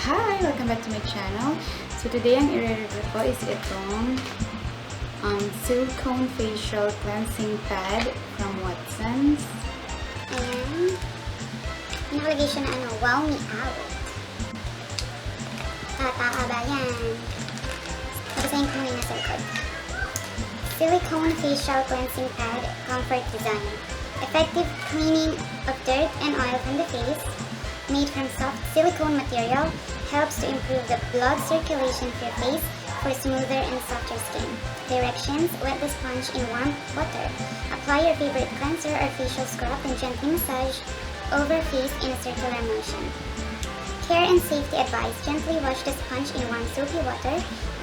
Hi! Welcome back to my channel. So today ang i-review ko is itong silicone facial cleansing pad from Watsons. Ayan. Nakalagay siya na wow me out. Tataaba yan. Basahin ko muna sa likod. Silicone facial cleansing pad, comfort design. Effective cleaning of dirt and oil from the face. Made from soft silicone material, helps to improve the blood circulation for your face for smoother and softer skin. Directions: wet the sponge in warm water. Apply your favorite cleanser or facial scrub and gently massage over face in a circular motion. Care and safety advice: gently wash the sponge in warm soapy water.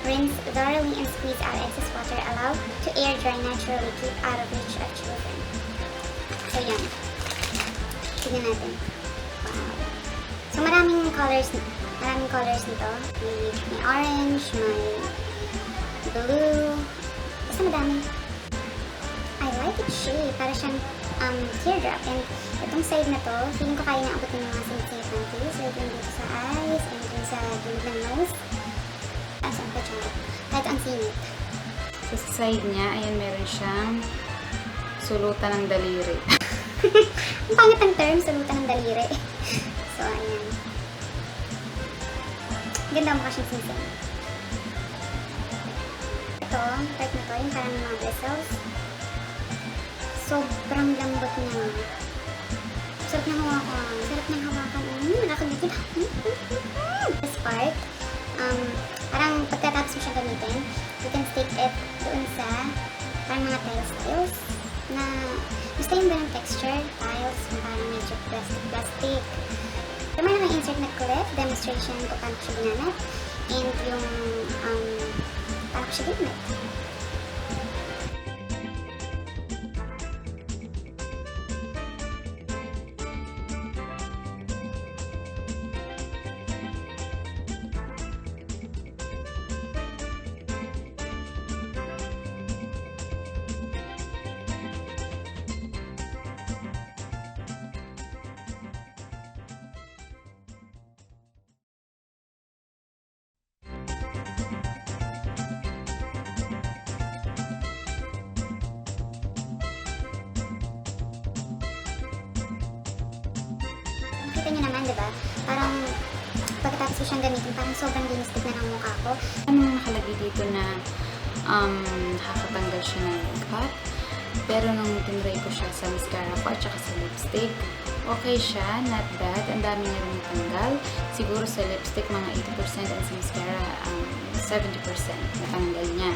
Rinse thoroughly and squeeze out excess water. Allow to air dry naturally. Keep out of reach of children. So yan. Tignan natin. Wow. So maraming colors nito. May orange, may blue. Basta madami. I like its shape. Para siyang teardrop. And itong side na to, feeling ko kaya na abutin yung mga sensitive natin. So yung dito sa eyes, and dito sa gilid ng nose. Saan pa siya? Kahit ang sinit. So sa side niya, ayan meron siyang sulutan ng daliri. Ang pangit ang term, sulutan ng daliri. So, ayan. Ganda mukha siyang singsing. Ito, part na to, yung parang mga bristles. Sobrang lambot niya. Sarap ng hawakan. Sarap ng hawakan. Nakakagigil. This part, parang pagkatapos mo siya gamitin, you can stick it doon sa parang mga tiles na gusto yung ganang texture, tiles, parang medyo plastic. So, may naka-insert na clip, demonstration kung paano ko siya ginamit, and yung paano ko siya ginamit. Kita nyo naman, diba? Parang pagkatapos ko siyang gamitin, parang sobrang linistik na ng mukha ko. Ano nakalagay dito na nakakatanggal siya ng makeup. Pero nung tinry ko siya sa mascara ko at saka sa lipstick, okay siya, not bad. Ang dami niya rin natanggal. Siguro sa lipstick mga 80% at sa mascara 70% natanggal niya.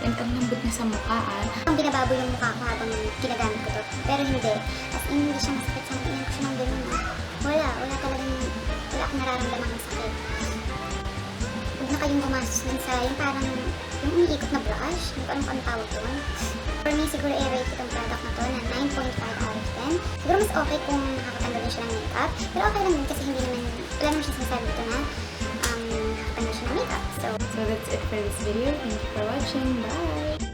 And ang lambot niya sa mukha Binababoy yung mukha ko habang ginagamit ko to. Pero hindi. As in, hindi siya masakit sa akin. Ko siya ng ganun. Wala akong nararamdaman ng sakit. Huwag na kayong gumastos dun sa yung parang yung umiikot na blush. Hindi ko alam kung anong tawag doon. For me, siguro i-rate itong product na to na 9.5 out of 10. Siguro mas okay kung nakakatanggal din siya ng makeup. Pero okay lang din kasi hindi naman, wala naman siya sinasabi dito na nakakatanggal siya ng makeup. So that's it for this video. Thank you for watching. Bye!